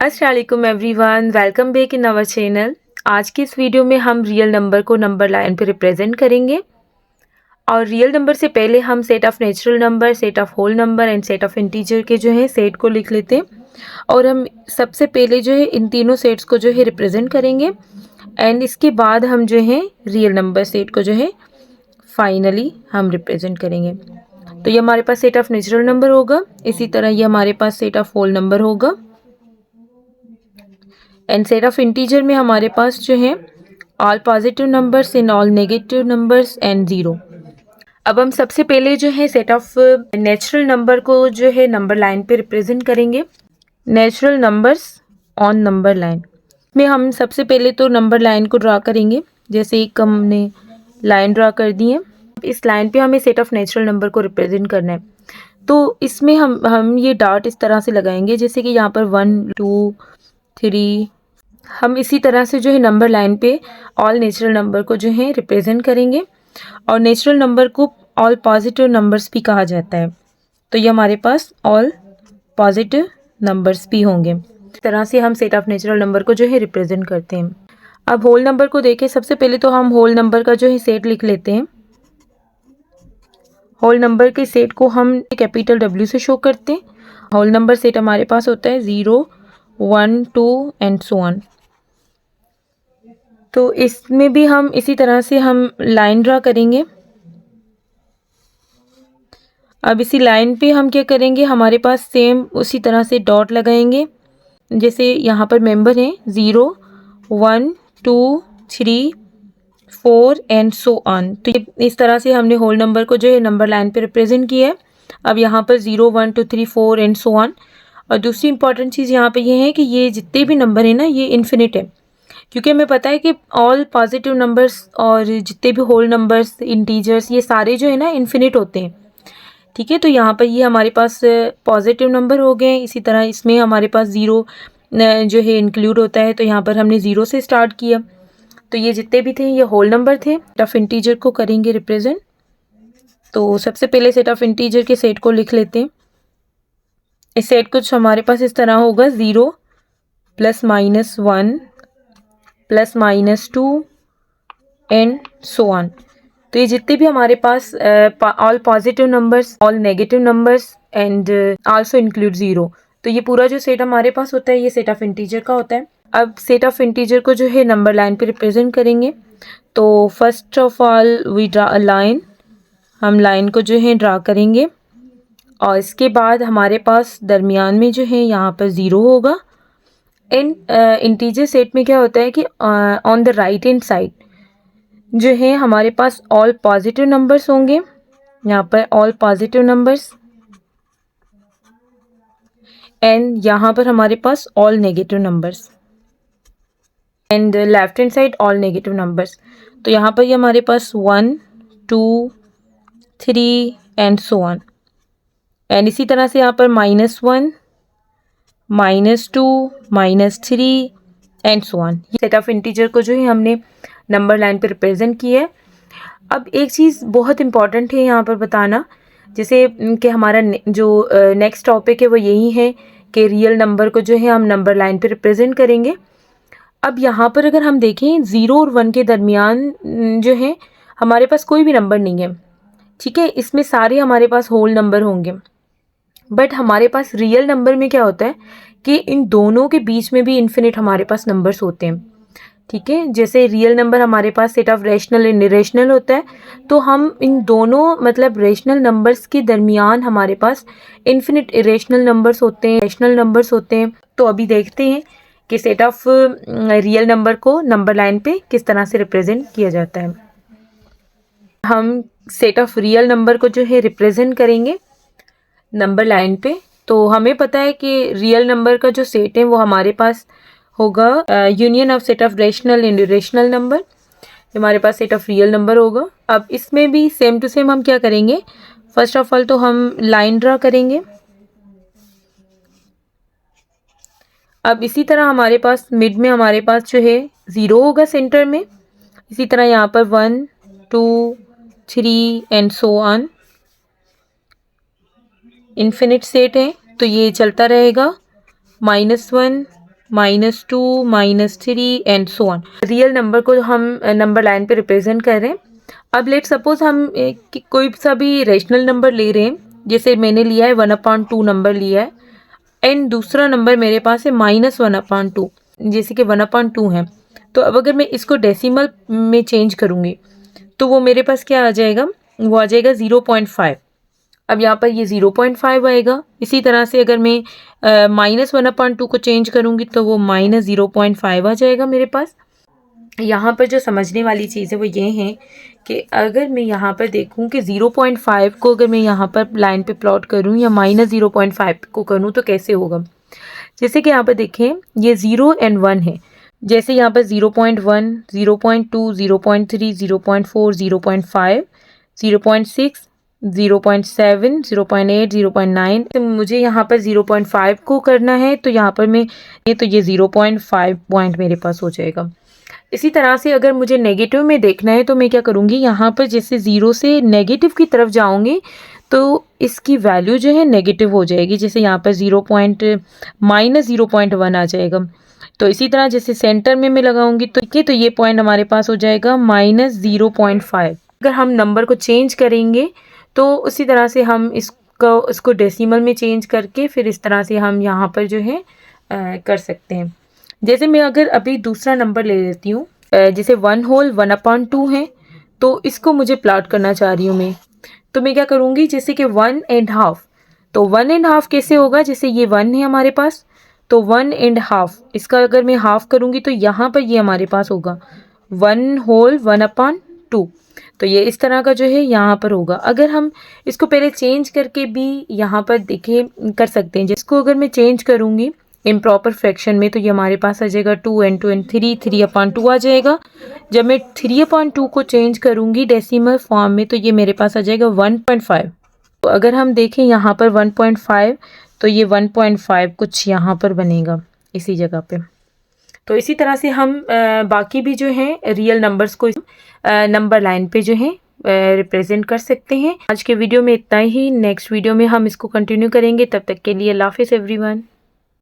अस्सलाम वालेकुम everyone, welcome back in our channel. आज की इस वीडियो में हम रियल नंबर को नंबर लाइन पे रिप्रेजेंट करेंगे और रियल नंबर से पहले हम set of natural number, set of whole number and set of integer के जो है सेट को लिख लेते हैं और हम सबसे पहले जो है इन तीनों सेट्स को जो है रिप्रेजेंट करेंगे एंड इसके बाद हम जो है रियल नंबर सेट को जो है फाइनली हम रिप्रेजेंट करेंगे। तो ये हमारे पास सेट ऑफ नेचुरल नंबर होगा, इसी तरह ये हमारे पास सेट ऑफ होल नंबर होगा एंड सेट ऑफ इंटीजर में हमारे पास जो है all positive numbers in all negative numbers and zero. अब हम सबसे पहले जो है सेट ऑफ नेचुरल नंबर को जो है नंबर लाइन पे रिप्रेजेंट करेंगे। Natural numbers on number line में हम सबसे पहले तो नंबर लाइन को ड्रा करेंगे। जैसे एक हमने लाइन ड्रा कर दी है, इस लाइन पे हमें सेट ऑफ नेचुरल नंबर को रिप्रेजेंट करना है। तो इसमें हम ये डॉट इस तरह से लगाएंगे जैसे कि यहाँ पर 1 2 3। हम इसी तरह से जो है नंबर लाइन पे ऑल नेचुरल नंबर को जो है रिप्रेजेंट करेंगे और नेचुरल नंबर को ऑल पॉजिटिव नंबर्स भी कहा जाता है। तो ये हमारे पास ऑल पॉजिटिव नंबर्स भी होंगे। इस तरह से हम सेट ऑफ नेचुरल नंबर को जो है रिप्रेजेंट करते हैं। अब होल नंबर को देखें, सबसे पहले तो हम होल नंबर का जो है सेट लिख लेते हैं। होल नंबर के सेट को हम कैपिटल W से शो करते हैं। होल नंबर सेट हमारे पास होता है 0 1 2 एंड सो ऑन। तो इसमें भी हम इसी तरह से हम लाइन ड्रा करेंगे। अब इसी लाइन पे हम क्या करेंगे, हमारे पास सेम उसी तरह से डॉट लगाएंगे जैसे यहाँ पर मेंबर हैं 0 1 2 3 4 एंड सो ऑन। तो इस तरह से हमने होल नंबर को जो है नंबर लाइन पे रिप्रेजेंट किया है। अब यहाँ पर 0 1 2 3 4 एंड सो ऑन। और दूसरी इंपॉर्टेंट चीज़ यहाँ पे ये है कि ये जितने भी नंबर है ना ये इन्फिनिट है, क्योंकि हमें पता है कि ऑल पॉजिटिव नंबर्स और जितने भी होल नंबर्स, इंटीजर्स, ये सारे जो है ना इन्फिनिट होते हैं। ठीक है, तो यहाँ पर ये हमारे पास पॉजिटिव नंबर हो गए। इसी तरह इसमें हमारे पास 0 जो है इंक्लूड होता है, तो यहाँ पर हमने 0 से स्टार्ट किया। तो ये जितने भी थे ये होल नंबर थे। सेट ऑफ इंटीजर को करेंगे रिप्रेजेंट। तो सबसे पहले सेट ऑफ इंटीजर के सेट को लिख लेते हैं। इस सेट कुछ हमारे पास इस तरह होगा 0 + -1 + -2 एंड सो ऑन। तो ये जितने भी हमारे पास all positive numbers, all negative numbers and also include 0, तो ये पूरा जो सेट हमारे पास होता है ये सेट ऑफ इंटीजर का होता है। अब सेट ऑफ इंटीजर को जो है नंबर लाइन पे रिप्रेजेंट करेंगे। तो first of all we draw a line. हम लाइन को जो है ड्रा करेंगे और इसके बाद हमारे पास दरमियान में जो है यहाँ पर 0 होगा। इन इंटीजर सेट में क्या होता है कि on the right hand side जो है हमारे पास ऑल पॉजिटिव नंबर्स होंगे। यहाँ पर ऑल पॉजिटिव नंबर्स एंड यहाँ पर हमारे पास all negative numbers and left hand side all negative numbers. तो यहाँ पर ये हमारे पास 1 2 3 एंड सो ऑन। एंड इसी तरह से यहाँ पर -1 -2 -3 and so on. Set of integer को जो है हमने नंबर लाइन पे रिप्रेजेंट किया है। अब एक चीज़ बहुत इंपॉर्टेंट है यहाँ पर बताना, जैसे कि हमारा जो नेक्स्ट टॉपिक है वो यही है कि रियल नंबर को जो है हम नंबर लाइन पे रिप्रेजेंट करेंगे। अब यहाँ पर अगर हम देखें 0 और 1 के दरमियान जो है हमारे पास कोई भी नंबर नहीं है। ठीक है, इसमें सारे हमारे पास होल नंबर होंगे, बट हमारे पास रियल नंबर में क्या होता है कि इन दोनों के बीच में भी इन्फिनिट हमारे पास नंबर्स होते हैं। ठीक है, जैसे रियल नंबर हमारे पास set of rational and irrational होता है, तो हम इन दोनों मतलब रेशनल नंबर्स के दरमियान हमारे पास इन्फिनिट इरेशनल नंबर्स होते हैं, रेशनल नंबर्स होते हैं। तो अभी देखते हैं कि सेट ऑफ रियल नंबर को नंबर लाइन पे किस तरह से रिप्रेजेंट किया जाता है। हम सेट ऑफ रियल नंबर को जो है रिप्रेजेंट करेंगे नंबर लाइन पे। तो हमें पता है कि रियल नंबर का जो सेट है वो हमारे पास होगा union of set of rational and irrational number. हमारे पास सेट ऑफ रियल नंबर होगा। अब इसमें भी सेम टू सेम हम क्या करेंगे, फर्स्ट ऑफ ऑल तो हम लाइन ड्रा करेंगे। अब इसी तरह हमारे पास मिड में हमारे पास जो है 0 होगा सेंटर में। इसी तरह यहाँ पर 1 2 3 and so on. Infinite set है तो ये चलता रहेगा -1 -2 -3 and so on. Real number को हम नंबर लाइन पे रिप्रेजेंट कर रहे हैं। अब लेट सपोज हम कोई सा भी रेशनल नंबर ले रहे हैं, जैसे मैंने लिया है 1/2 नंबर लिया है एंड दूसरा नंबर मेरे पास है -1/2, जैसे कि 1/2 है। तो अब अगर मैं इसको डेसिमल में चेंज करूँगी तो वो मेरे पास क्या आ जाएगा, वो आ जाएगा 0.5। अब यहाँ पर ये 0.5 आएगा। इसी तरह से अगर मैं -1/2 को चेंज करूँगी तो वो -0.5 आ जाएगा मेरे पास। यहाँ पर जो समझने वाली चीज़ है वो ये है कि अगर मैं यहाँ पर देखूँ कि 0.5 को अगर मैं यहाँ पर लाइन पे प्लॉट करूँ या -0.5 को करूँ तो कैसे होगा। जैसे कि यहाँ पर देखें ये 0 एंड 1 है। जैसे यहाँ पर 0.1, 0.2, 0.3, 0.4, 0.5, 0.6, 0.7, 0.8, 0.9। तो मुझे यहाँ पर 0.5 को करना है तो यहाँ पर मैं ये 0.5 पॉइंट मेरे पास हो जाएगा। इसी तरह से अगर मुझे नेगेटिव में देखना है तो मैं क्या करूँगी, यहाँ पर जैसे 0 से नेगेटिव की तरफ जाऊँगी तो इसकी वैल्यू जो है नेगेटिव हो जाएगी। जैसे यहाँ पर -0.1 आ जाएगा। तो इसी तरह जैसे सेंटर में मैं लगाऊंगी तो ये पॉइंट हमारे पास हो जाएगा -0.5। अगर हम नंबर को चेंज करेंगे तो उसी तरह से हम इसको डेसिमल में चेंज करके फिर इस तरह से हम यहाँ पर जो है कर सकते हैं। जैसे मैं अगर अभी दूसरा नंबर ले लेती हूँ, जैसे 1/2 है, तो इसको मुझे प्लॉट करना चाह रही हूँ मैं। तो मैं क्या करूँगी, जैसे कि 1.5, तो 1.5 कैसे होगा, जैसे ये 1 है हमारे पास तो 1.5 इसका अगर मैं हाफ करूँगी तो यहाँ पर ये हमारे पास होगा 1/2। तो ये इस तरह का जो है यहाँ पर होगा। अगर हम इसको पहले चेंज करके भी यहाँ पर देखें कर सकते हैं। जिसको अगर मैं चेंज करूँगी इम्प्रॉपर फ्रैक्शन में तो ये हमारे पास आ जाएगा 2 and 2 and 3, 3/2 आ जाएगा। जब मैं 3/2 को चेंज करूँगी डेसिमल फॉर्म में तो ये मेरे पास आ जाएगा 1.5। तो अगर हम देखें यहाँ पर 1.5 तो ये 1.5 कुछ यहाँ पर बनेगा इसी जगह पे। तो इसी तरह से हम बाकी भी जो हैं रियल नंबर्स को नंबर लाइन पे जो है रिप्रेजेंट कर सकते हैं। आज के वीडियो में इतना ही। नेक्स्ट वीडियो में हम इसको कंटिन्यू करेंगे। तब तक के लिए अल्लाह हाफिज़ एवरीवन।